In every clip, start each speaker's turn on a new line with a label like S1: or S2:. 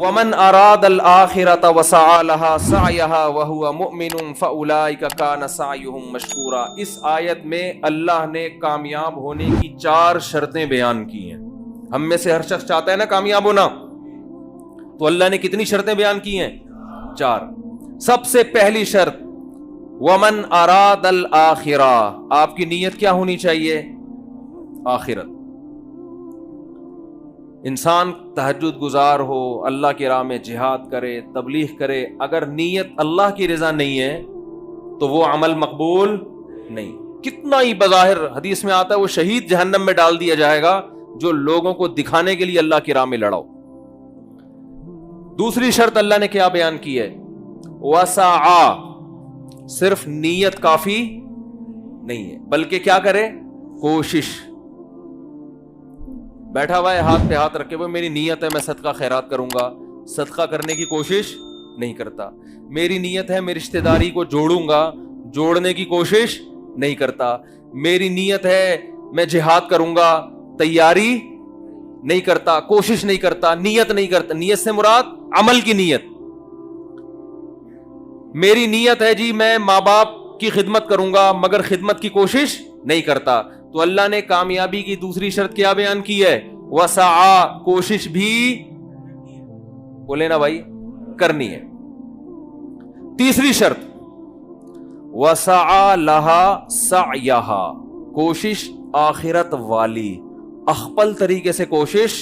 S1: ومن اراد الآخرۃ وسعى لها سعيها وهو مؤمن فاولئک کان سعیهم مشکورا. اس آیت میں اللہ نے کامیاب ہونے کی 4 شرطیں بیان کی ہیں. ہم میں سے ہر شخص چاہتا ہے نا کامیاب ہونا, تو اللہ نے کتنی شرطیں بیان کی ہیں؟ 4. سب سے پہلی شرط ومن اراد الآخرہ, آپ کی نیت کیا ہونی چاہیے؟ آخرت. انسان تہجد گزار ہو, اللہ کی راہ میں جہاد کرے, تبلیغ کرے, اگر نیت اللہ کی رضا نہیں ہے تو وہ عمل مقبول نہیں. کتنا ہی بظاہر حدیث میں آتا ہے وہ شہید جہنم میں ڈال دیا جائے گا جو لوگوں کو دکھانے کے لیے اللہ کی راہ میں لڑاؤ. دوسری شرط اللہ نے کیا بیان کی ہے؟ وسعا. صرف نیت کافی نہیں ہے بلکہ کیا کرے؟ کوشش. بیٹھا ہوا ہے ہاتھ پہ ہاتھ رکھے ہوئے, میری نیت ہے میں صدقہ خیرات کروں گا, صدقہ کرنے کی کوشش نہیں کرتا. میری نیت ہے میں رشتہ داری کو جوڑوں گا, جوڑنے کی کوشش نہیں کرتا. میری نیت ہے میں جہاد کروں گا, تیاری نہیں کرتا, کوشش نہیں کرتا, نیت نہیں کرتا. نیت سے مراد عمل کی نیت. میری نیت ہے جی میں ماں باپ کی خدمت کروں گا مگر خدمت کی کوشش نہیں کرتا. تو اللہ نے کامیابی کی دوسری شرط کیا بیان کی ہے؟ وسعا. کوشش بھی بولے نا بھائی کرنی ہے. تیسری شرط وسعا لہا سعیہا. کوشش آخرت والی, اخپل طریقے سے کوشش.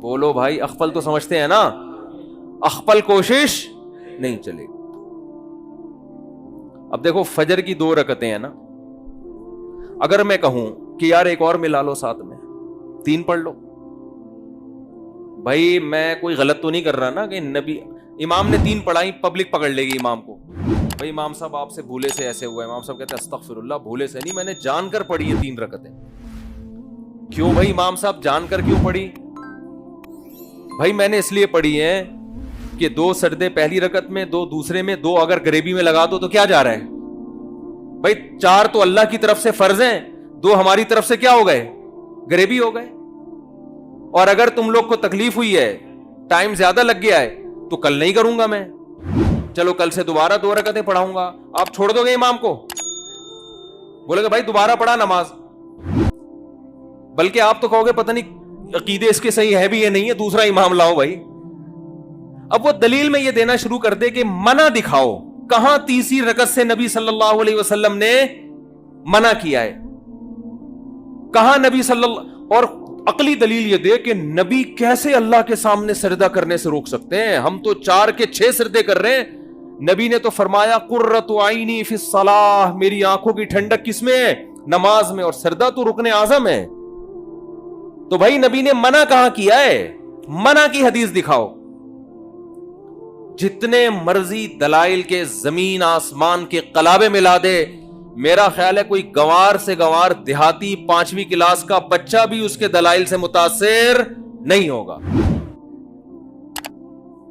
S1: بولو بھائی اخپل تو سمجھتے ہیں نا, اخپل کوشش نہیں چلے. اب دیکھو فجر کی 2 رکعتیں ہیں نا, اگر میں کہوں کہ یار ایک اور ملا لو ساتھ میں, 3 پڑھ لو, بھائی میں کوئی غلط تو نہیں کر رہا نا کہ نبی امام نے 3 پڑھائی, پبلک پکڑ لے گی امام کو, بھائی امام صاحب آپ سے بھولے سے ایسے ہوا ہے. امام صاحب کہتے ہیں استغفر اللہ, بھولے سے نہیں, میں نے جان کر پڑھی ہے 3 رکعتیں. کیوں بھائی امام صاحب جان کر کیوں پڑھی؟ بھائی میں نے اس لیے پڑھی ہے کہ 2 سجدے پہلی رکعت میں, 2 دوسرے میں, 2 اگر گریبی میں لگا دو تو کیا جا رہا ہے بھائی؟ 4 تو اللہ کی طرف سے فرض ہیں, 2 ہماری طرف سے کیا ہو گئے؟ گریبی ہو گئے. اور اگر تم لوگ کو تکلیف ہوئی ہے, ٹائم زیادہ لگ گیا ہے, تو کل نہیں کروں گا میں, چلو کل سے دوبارہ 2 رکعتیں پڑھاؤں گا. آپ چھوڑ دو گے امام کو؟ بولے گا بھائی دوبارہ پڑھا نماز, بلکہ آپ تو کہو گے پتہ نہیں عقیدے اس کے صحیح ہے بھی یا نہیں ہے, دوسرا امام لاؤ بھائی. اب وہ دلیل میں یہ دینا شروع کر دے کہ منع دکھاؤ, کہاں تیسری رکعت سے نبی صلی اللہ علیہ وسلم نے منع کیا ہے, کہاں نبی صلی اللہ, اور عقلی دلیل یہ دے کہ نبی کیسے اللہ کے سامنے سجدہ کرنے سے روک سکتے ہیں؟ ہم تو 4 کے 6 سجدے کر رہے ہیں. نبی نے تو فرمایا قرۃ عینی فی الصلاۃ, میری آنکھوں کی ٹھنڈک کس میں ہے؟ نماز میں, اور سجدہ تو رکن اعظم ہے. تو بھائی نبی نے منع کہاں کیا ہے؟ منع کی حدیث دکھاؤ. جتنے مرضی دلائل کے زمین آسمان کے قلابے ملا دے, میرا خیال ہے کوئی گنوار سے گنوار دیہاتی 5ویں کلاس کا بچہ بھی اس کے دلائل سے متاثر نہیں ہوگا.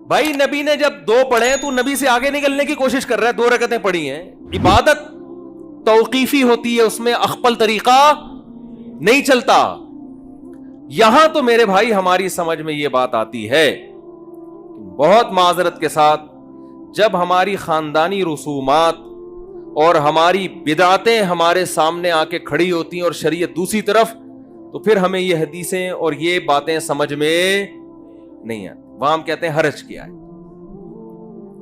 S1: بھائی نبی نے جب 2 پڑھے تو نبی سے آگے نکلنے کی کوشش کر رہا ہے. 2 رکعتیں پڑھی ہیں, عبادت توقیفی ہوتی ہے, اس میں اخپل طریقہ نہیں چلتا. یہاں تو میرے بھائی ہماری سمجھ میں یہ بات آتی ہے, بہت معذرت کے ساتھ, جب ہماری خاندانی رسومات اور ہماری بدعتیں ہمارے سامنے آ کے کھڑی ہوتی ہیں اور شریعت دوسری طرف, تو پھر ہمیں یہ حدیثیں اور یہ باتیں سمجھ میں نہیں آتی. وہاں ہم کہتے ہیں حرج کیا ہے.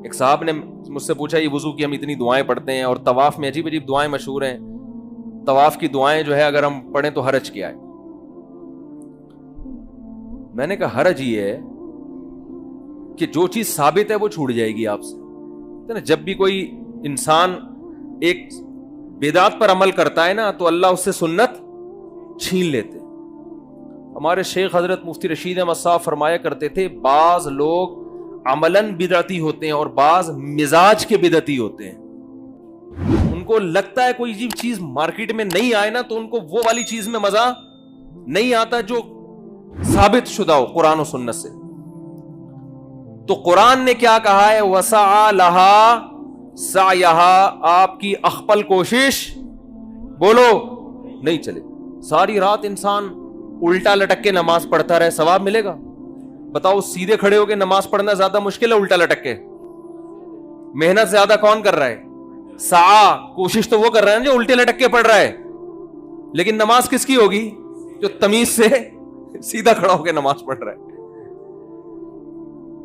S1: ایک صاحب نے مجھ سے پوچھا یہ وضو کی ہم اتنی دعائیں پڑھتے ہیں اور طواف میں عجیب عجیب دعائیں مشہور ہیں, طواف کی دعائیں جو ہے اگر ہم پڑھیں تو حرج کیا ہے؟ میں نے کہا حرج یہ ہے کہ جو چیز ثابت ہے وہ چھوٹ جائے گی آپ سے. جب بھی کوئی انسان ایک بدعت پر عمل کرتا ہے نا تو اللہ اس سے سنت چھین لیتے. ہمارے شیخ حضرت مفتی رشید احمد صاحب فرمایا کرتے تھے, بعض لوگ عملاً بدعتی ہوتے ہیں اور بعض مزاج کے بدعتی ہوتے ہیں. ان کو لگتا ہے کوئی چیز مارکیٹ میں نہیں آئے نا تو ان کو وہ والی چیز میں مزہ نہیں آتا جو ثابت شدہ ہو قرآن و سنت سے. تو قرآن نے کیا کہا ہے؟ وسعا لہا سعیہا. آپ کی اخپل کوشش بولو نہیں چلے. ساری رات انسان الٹا لٹک کے نماز پڑھتا رہے, ثواب ملے گا؟ بتاؤ سیدھے کھڑے ہو کے نماز پڑھنا زیادہ مشکل ہے الٹا لٹک کے؟ محنت زیادہ کون کر رہا ہے؟ سعی کوشش تو وہ کر رہا ہے جو الٹے لٹک کے پڑھ رہا ہے. لیکن نماز کس کی ہوگی؟ جو تمیز سے سیدھا کھڑا ہو کے نماز پڑھ رہا ہے.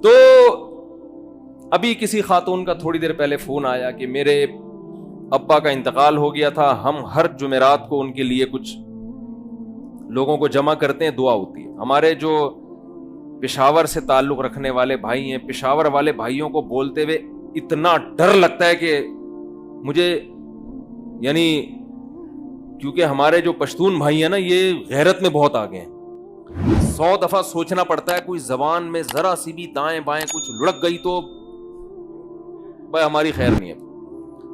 S1: تو ابھی کسی خاتون کا تھوڑی دیر پہلے فون آیا کہ میرے ابا کا انتقال ہو گیا تھا, ہم ہر جمعرات کو ان کے لیے کچھ لوگوں کو جمع کرتے ہیں, دعا ہوتی ہے. ہمارے جو پشاور سے تعلق رکھنے والے بھائی ہیں, پشاور والے بھائیوں کو بولتے ہوئے اتنا ڈر لگتا ہے کہ مجھے, یعنی کیونکہ ہمارے جو پشتون بھائی ہیں نا یہ غیرت میں بہت آگے ہیں. 100 دفعہ سوچنا پڑتا ہے کوئی زبان میں ذرا سی بھی دائیں بائیں کچھ لڑک گئی تو بھائی ہماری خیر نہیں ہے.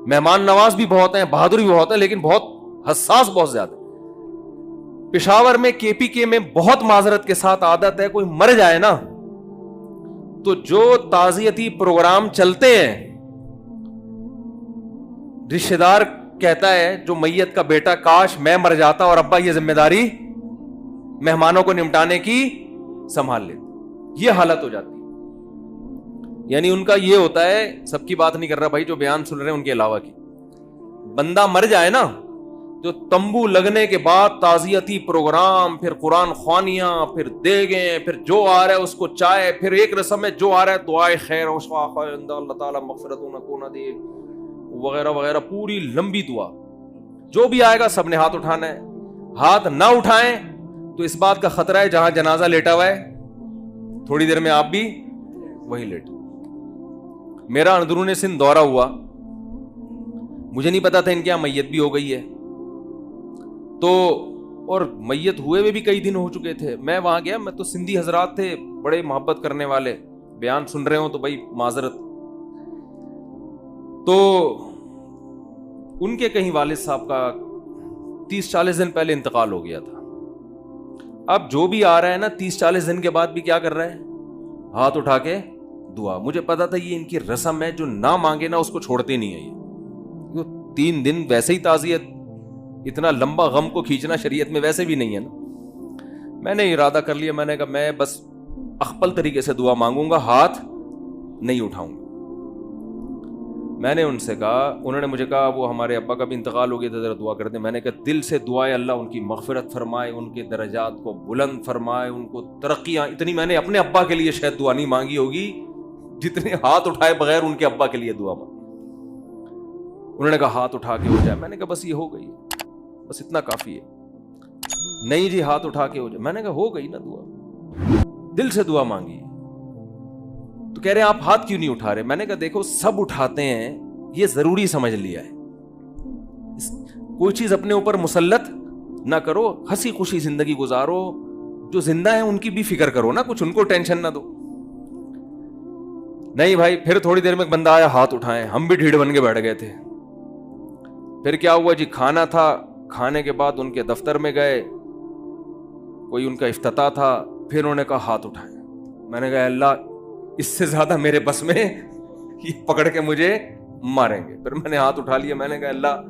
S1: مہمان نواز بھی بہت ہیں, بہادر بھی بہت ہے, لیکن بہت حساس بہت زیادہ. پشاور میں کے پی کے میں بہت معذرت کے ساتھ عادت ہے, کوئی مر جائے نا تو جو تعزیتی پروگرام چلتے ہیں, رشتہ دار کہتا ہے جو میت کا بیٹا, کاش میں مر جاتا اور ابا یہ ذمہ داری مہمانوں کو نمٹانے کی سنبھال لیتے. یہ حالت ہو جاتی ہے. یعنی ان کا یہ ہوتا ہے, سب کی بات نہیں کر رہا بھائی, جو بیان سن رہے ہیں ان کے علاوہ کی, بندہ مر جائے نا جو تمبو لگنے کے بعد تعزیتی پروگرام, پھر قرآن خوانیاں, پھر دیگیں, پھر جو آ رہا ہے اس کو چائے, پھر ایک رسم ہے جو آ رہا ہے دعائے خیر اللہ تعالیٰ مغفرت نہ دے وغیرہ وغیرہ, پوری لمبی دعا. جو بھی آئے گا سب نے ہاتھ اٹھانا ہے. ہاتھ نہ اٹھائیں تو اس بات کا خطرہ ہے جہاں جنازہ لیٹا ہوا ہے تھوڑی دیر میں آپ بھی وہی لیٹ. میرا اندرون سندھ دورہ ہوا, مجھے نہیں پتا تھا ان کے یہاں میت بھی ہو گئی ہے, تو اور میت ہوئے ہوئے بھی کئی دن ہو چکے تھے. میں وہاں گیا, میں تو سندھی حضرات تھے بڑے محبت کرنے والے, بیان سن رہے ہوں تو بھائی معذرت. تو ان کے کہیں والد صاحب کا 30-40 دن پہلے انتقال ہو گیا تھا. اب جو بھی آ رہا ہے نا 30-40 دن کے بعد بھی کیا کر رہا ہے, ہاتھ اٹھا کے دعا. مجھے پتا تھا یہ ان کی رسم ہے, جو نہ مانگے نا اس کو چھوڑتے نہیں ہے. یہ 3 دن ویسے ہی تعزیت, اتنا لمبا غم کو کھینچنا شریعت میں ویسے بھی نہیں ہے نا. میں نے ارادہ کر لیا, میں نے کہا میں بس اخپل طریقے سے دعا مانگوں گا, ہاتھ نہیں اٹھاؤں گا. میں نے ان سے کہا, انہوں نے مجھے کہا وہ ہمارے ابا کا بھی انتقال ہو گیا تھا, ذرا دعا کر دیں. میں نے کہا دل سے دعائے اللہ ان کی مغفرت فرمائے, ان کے درجات کو بلند فرمائے, ان کو ترقیاں. اتنی میں نے اپنے ابا کے لیے شاید دعا نہیں مانگی ہوگی جتنے ہاتھ اٹھائے بغیر ان کے ابا کے لیے دعا مانگی. انہوں نے کہا ہاتھ اٹھا کے ہو جائے. میں نے کہا بس یہ ہو گئی, بس اتنا کافی ہے. نہیں جی ہاتھ اٹھا کے ہو جائے. میں نے کہا ہو گئی نا دعا, دل سے دعا مانگی. تو کہہ رہے ہیں آپ ہاتھ کیوں نہیں اٹھا رہے؟ میں نے کہا دیکھو سب اٹھاتے ہیں, یہ ضروری سمجھ لیا ہے, کوئی چیز اپنے اوپر مسلط نہ کرو, ہنسی خوشی زندگی گزارو, جو زندہ ہیں ان کی بھی فکر کرو نا, کچھ ان کو ٹینشن نہ دو. نہیں بھائی, پھر تھوڑی دیر میں ایک بندہ آیا, ہاتھ اٹھائے, ہم بھی ڈھیڑ بن کے بیٹھ گئے تھے. پھر کیا ہوا جی, کھانا تھا, کھانے کے بعد ان کے دفتر میں گئے, کوئی ان کا افتتاح تھا, پھر انہوں نے کہا ہاتھ اٹھائے. میں نے کہا اللہ اس سے زیادہ میرے بس میں, یہ پکڑ کے مجھے ماریں گے. پھر میں نے ہاتھ اٹھا لیا, میں نے کہا اللہ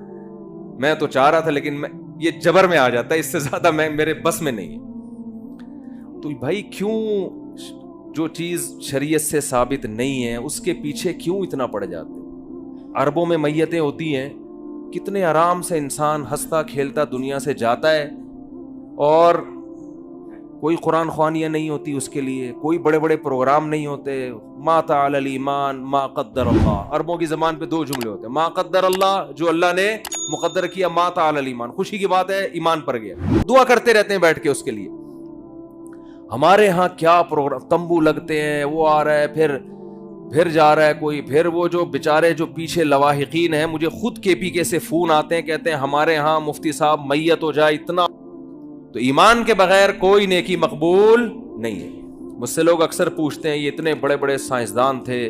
S1: میں تو چاہ رہا تھا لیکن یہ جبر میں آ جاتا ہے, اس سے زیادہ میرے بس میں نہیں ہے. تو بھائی کیوں جو چیز شریعت سے ثابت نہیں ہے اس کے پیچھے کیوں اتنا پڑ جاتے؟ عربوں میں میتیں ہوتی ہیں, کتنے آرام سے انسان ہنستا کھیلتا دنیا سے جاتا ہے, اور کوئی قرآن خوانیاں نہیں ہوتی اس کے لیے, کوئی بڑے بڑے پروگرام نہیں ہوتے. ما تعالی الایمان ما قدر اللہ. عربوں کی زبان پہ 2 جملے ہوتے ہیں, ما قدر اللہ جو اللہ نے مقدر کیا, ما تعالی الایمان خوشی کی بات ہے ایمان پر گیا. دعا کرتے رہتے ہیں بیٹھ کے اس کے لیے. ہمارے ہاں کیا پروگرام, تمبو لگتے ہیں, وہ آ رہا ہے, پھر جا رہا ہے کوئی, پھر وہ جو بیچارے جو پیچھے لواحقین ہیں, مجھے خود کے پی کے سے فون آتے ہیں, کہتے ہیں ہمارے ہاں مفتی صاحب میت ہو جائے اتنا. تو ایمان کے بغیر کوئی نیکی مقبول نہیں ہے. مجھ سے لوگ اکثر پوچھتے ہیں یہ اتنے بڑے بڑے سائنسدان تھے,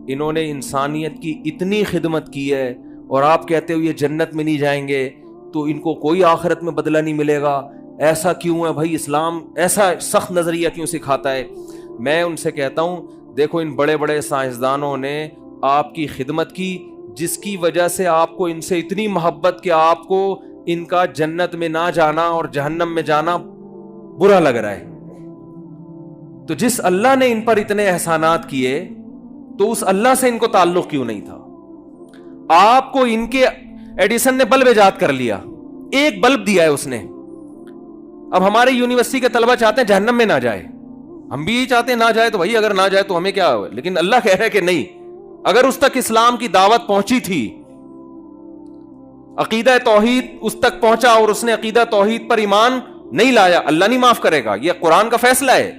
S1: انہوں نے انسانیت کی اتنی خدمت کی ہے, اور آپ کہتے ہو یہ جنت میں نہیں جائیں گے, تو ان کو کوئی آخرت میں بدلہ نہیں ملے گا, ایسا کیوں ہے بھائی؟ اسلام ایسا سخت نظریہ کیوں سکھاتا ہے؟ میں ان سے کہتا ہوں دیکھو ان بڑے بڑے سائنسدانوں نے آپ کی خدمت کی, جس کی وجہ سے آپ کو ان سے اتنی محبت کہ آپ کو ان کا جنت میں نہ جانا اور جہنم میں جانا برا لگ رہا ہے. تو جس اللہ نے ان پر اتنے احسانات کیے تو اس اللہ سے ان کو تعلق کیوں نہیں تھا؟ آپ کو ان کے ایڈیسن نے بلب ایجاد کر لیا، ایک بلب دیا ہے اس نے. اب ہمارے یونیورسٹی کے طلبہ چاہتے ہیں جہنم میں نہ جائے، ہم بھی چاہتے ہیں نہ جائے، تو بھائی اگر نہ جائے تو ہمیں کیا ہو، لیکن اللہ کہہ رہا ہے کہ نہیں، اگر اس تک اسلام کی دعوت پہنچی تھی، عقیدہ توحید اس تک پہنچا اور اس نے عقیدہ توحید پر ایمان نہیں لایا، اللہ نہیں معاف کرے گا، یہ قرآن کا فیصلہ ہے.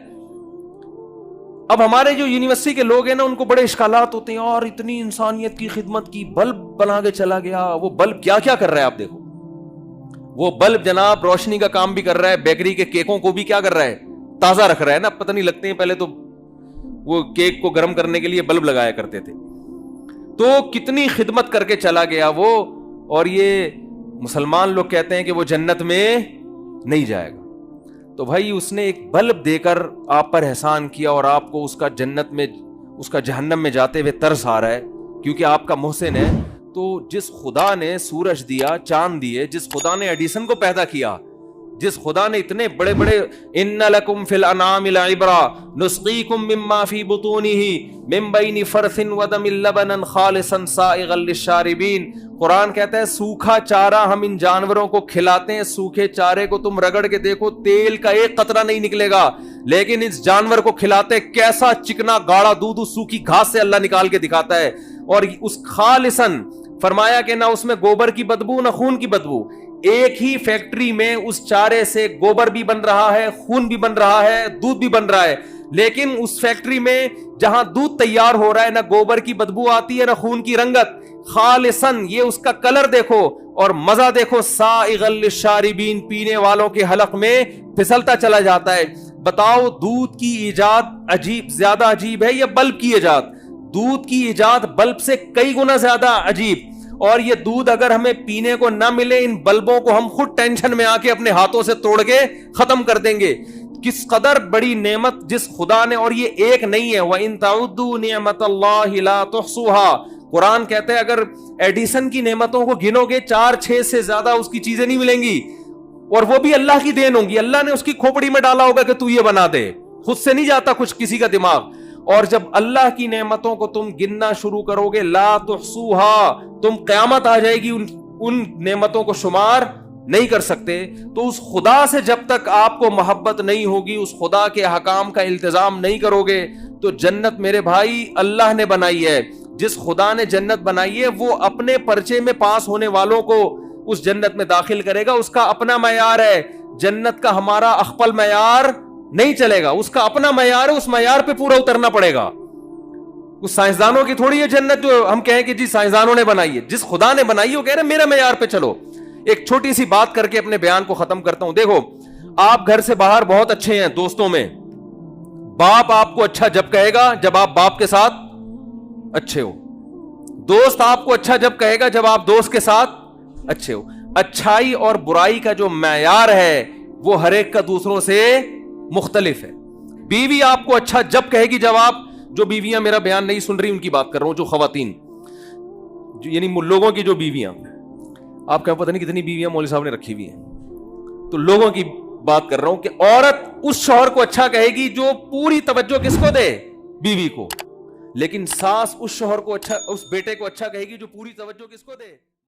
S1: اب ہمارے جو یونیورسٹی کے لوگ ہیں نا، ان کو بڑے اشکالات ہوتے ہیں، اور اتنی انسانیت کی خدمت کی، بلب بنا کے چلا گیا. وہ بلب کیا کیا کر رہا ہے آپ دیکھو، وہ بلب جناب روشنی کا کام بھی کر رہا ہے، بیکری کے کیکوں کو بھی کیا کر رہا ہے، تازہ رکھ رہا ہے نا. پتہ نہیں لگتے ہیں، پہلے تو وہ کیک کو گرم کرنے کے لیے بلب لگایا کرتے تھے. تو کتنی خدمت کر کے چلا گیا وہ، اور یہ مسلمان لوگ کہتے ہیں کہ وہ جنت میں نہیں جائے گا. تو بھائی اس نے ایک بلب دے کر آپ پر احسان کیا، اور آپ کو اس کا جنت میں، اس کا جہنم میں جاتے ہوئے ترس آ رہا ہے کیونکہ آپ کا محسن ہے. تو جس خدا نے سورج دیا، چاند دیے، جس خدا نے ایڈیسن کو پیدا کیا، جس خدا نے اتنے بڑے بڑے ان لکم فی الانعام لعبرا نسقیکم مما فی بطونہ من بین فرث ودم لبنا خالصا سائغا للشاربین. قرآن کہتا ہے سوکھا چارہ ہم ان جانوروں کو کھلاتے ہیں، سوکھے چارے کو تم رگڑ کے دیکھو تیل کا ایک قطرہ نہیں نکلے گا، لیکن اس جانور کو کھلاتے کیسا چکنا گاڑا دودھ اس سوکھی گھاس سے اللہ نکال کے دکھاتا ہے. اور اس خالصاً فرمایا کہ نہ اس میں گوبر کی بدبو نہ خون کی بدبو. ایک ہی فیکٹری میں اس چارے سے گوبر بھی بن رہا ہے، خون بھی بن رہا ہے، دودھ بھی بن رہا ہے، لیکن اس فیکٹری میں جہاں دودھ تیار ہو رہا ہے نہ گوبر کی بدبو آتی ہے نہ خون کی رنگت. خالصاً یہ اس کا کلر دیکھو اور مزہ دیکھو، سائغا للشاربین، پینے والوں کے حلق میں پھسلتا چلا جاتا ہے. بتاؤ دودھ کی ایجاد عجیب، زیادہ عجیب ہے یا بلب کی ایجاد؟ دودھ کی ایجاد بلب سے کئی گنا زیادہ عجیب. اور یہ دودھ اگر ہمیں پینے کو نہ ملے، ان بلبوں کو ہم خود ٹینشن میں آ کے اپنے ہاتھوں سے توڑ کے ختم کر دیں گے. کس قدر بڑی نعمت جس خدا نے، اور یہ ایک نہیں ہے. وَإِن تَعُدُّوا نِعْمَةَ اللَّهِ لَا تُحْصُوهَا. قرآن کہتا ہے اگر ایڈیسن کی نعمتوں کو گنو گے 4-6 سے زیادہ اس کی چیزیں نہیں ملیں گی، اور وہ بھی اللہ کی دین ہوں گی. اللہ نے اس کی کھوپڑی میں ڈالا ہوگا کہ تو یہ بنا دے، خود سے نہیں جاتا کچھ کسی کا دماغ. اور جب اللہ کی نعمتوں کو تم گننا شروع کرو گے، لا تحصوها، تم قیامت آ جائے گی ان نعمتوں کو شمار نہیں کر سکتے. تو اس خدا سے جب تک آپ کو محبت نہیں ہوگی، اس خدا کے احکام کا التزام نہیں کرو گے، تو جنت میرے بھائی اللہ نے بنائی ہے. جس خدا نے جنت بنائی ہے وہ اپنے پرچے میں پاس ہونے والوں کو اس جنت میں داخل کرے گا. اس کا اپنا معیار ہے، جنت کا ہمارا اخپل معیار نہیں چلے گا، اس کا اپنا معیار ہے، اس معیار پہ پورا اترنا پڑے گا. اس سائنسدانوں کی تھوڑی ہے جنت جو ہم کہیں کہ جی سائنسدانوں نے بنائی ہے. جس خدا نے بنائی ہے وہ کہہ رہے میرا معیار پہ چلو. ایک چھوٹی سی بات کر کے اپنے بیان کو ختم کرتا ہوں. دیکھو آپ گھر سے باہر بہت اچھے ہیں دوستوں میں، باپ آپ کو اچھا جب کہے گا جب آپ باپ کے ساتھ اچھے ہو، دوست آپ کو اچھا جب کہے گا جب آپ دوست کے ساتھ اچھے ہو. اچھائی اور برائی کا جو معیار ہے وہ ہر ایک کا دوسروں سے مختلف ہے. بیوی آپ کو اچھا جب کہے گی جب آپ، جو بیویاں میرا بیان نہیں سن رہی ان کی بات کر رہا ہوں، جو خواتین یعنی لوگوں کی جو بیویاں، آپ کا پتہ نہیں کتنی بیویاں مولوی صاحب نے رکھی ہوئی ہیں، تو لوگوں کی بات کر رہا ہوں کہ عورت اس شوہر کو اچھا کہے گی جو پوری توجہ کس کو دے، بیوی کو. لیکن ساس اس شوہر کو اچھا، اس بیٹے کو اچھا کہے گی جو پوری توجہ کس کو دے.